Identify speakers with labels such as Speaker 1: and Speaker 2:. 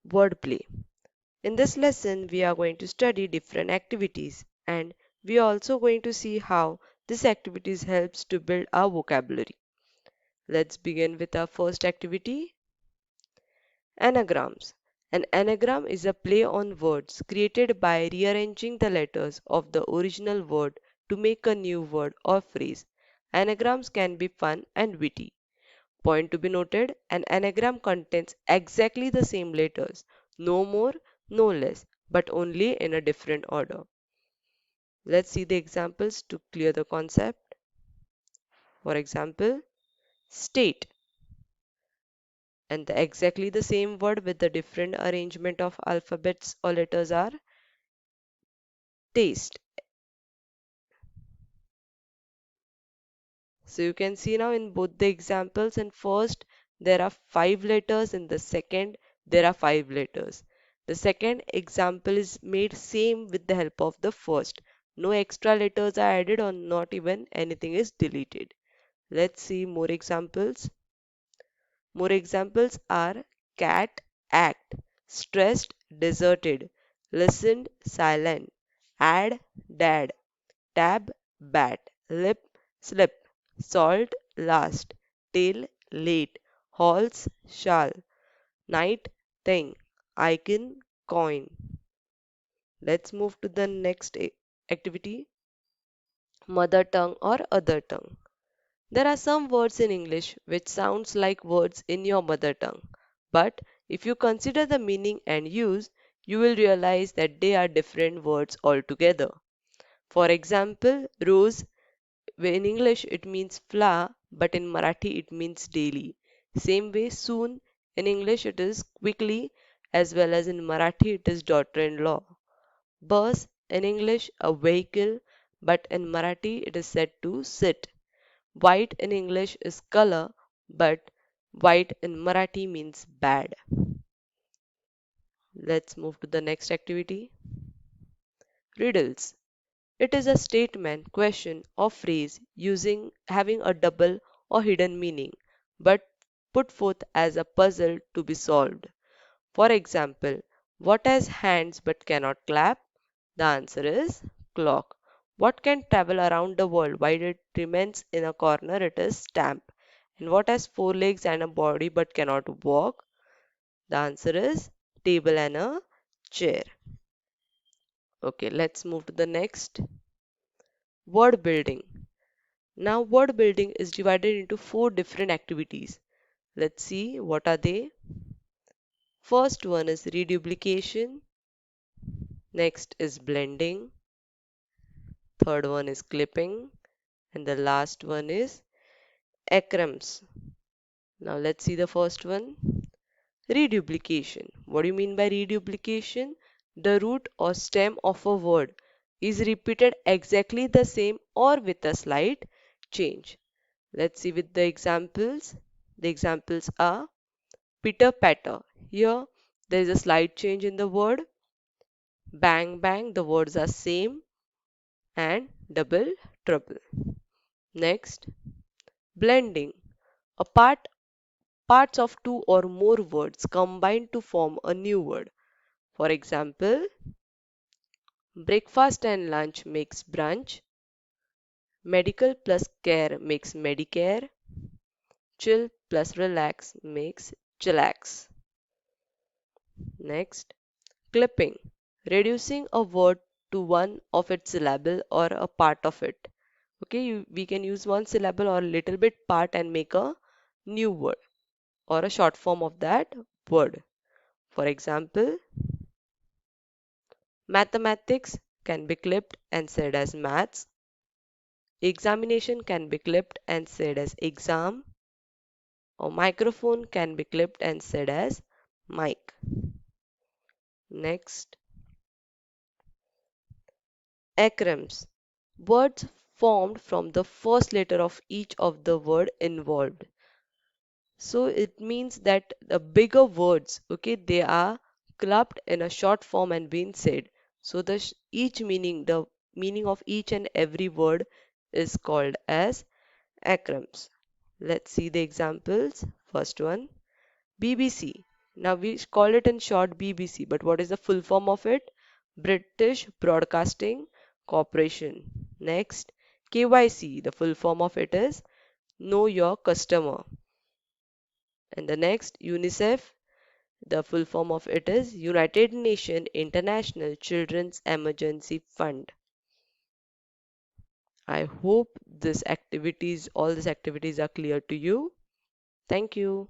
Speaker 1: wordplay. In this lesson, we are going to study different activities and we are also going to see how these activities helps to build our vocabulary. Let's begin with our first activity, anagrams. An anagram is a play on words created by rearranging the letters of the original word to make a new word or phrase. Anagrams can be fun and witty. Point to be noted, an anagram contains exactly the same letters, no more, no less, but only in a different order. Let's see the examples to clear the concept. For example, state, and exactly the same word with the different arrangement of alphabets or letters are taste. So you can see now in both the examples, in first there are 5 letters, in the second there are 5 letters. The second example is made same with the help of the first. No extra letters are added or not even anything is deleted. Let's see more examples. More examples are cat, act, stressed, deserted, listened, silent, add, dad, tab, bat, lip, slip, salt, last, tail, late, halls, shall, night, thing, icon, coin. Let's move to the next activity, mother tongue or other tongue. There are some words in English which sounds like words in your mother tongue, but if you consider the meaning and use, you will realize that they are different words altogether. For example, rose, in English it means flower, but in Marathi it means daily. Same way, soon, in English it is quickly, as well as in Marathi it is daughter-in-law. Bus, in English a vehicle, but in Marathi it is said to sit. White in English is color, but white in Marathi means bad. Let's move to the next activity. Riddles. It is a statement, question, or phrase using having a double or hidden meaning, but put forth as a puzzle to be solved. For example, what has hands but cannot clap? The answer is clock. What can travel around the world while it remains in a corner? It is stamp. And what has 4 legs and a body but cannot walk? The answer is table and a chair. Okay, let's move to the next. Word building. Now, word building is divided into 4 different activities. Let's see what are they. First one is reduplication. Next is blending. Third one is clipping. And the last one is acronyms. Now, let's see the first one. Reduplication. What do you mean by reduplication? The root or stem of a word is repeated exactly the same or with a slight change. Let's see with the examples. The examples are pitter patter. Here there is a slight change in the word. Bang bang, the words are same. And double trouble. Next, blending. A parts of 2 or more words combine to form a new word. For example, breakfast and lunch makes brunch. Medical plus care makes Medicare. Chill plus relax makes chillax. Next, clipping. Reducing a word to one of its syllable or a part of it. Okay, we can use one syllable or a little bit part and make a new word or a short form of that word. For example, mathematics can be clipped and said as maths. Examination can be clipped and said as exam. Or microphone can be clipped and said as mic. Next, acronyms. Words formed from the first letter of each of the word involved. So it means that the bigger words, okay, they are clubbed in a short form and being said. So the meaning of each and every word is called as acronyms. Let's see the examples. First one, BBC. Now we call it in short BBC, but what is the full form of it? British Broadcasting Corporation. Next, KYC, the full form of it is Know Your Customer. And the next, UNICEF, the full form of it is United Nations International Children's Emergency Fund. I hope all these activities are clear to you. Thank you.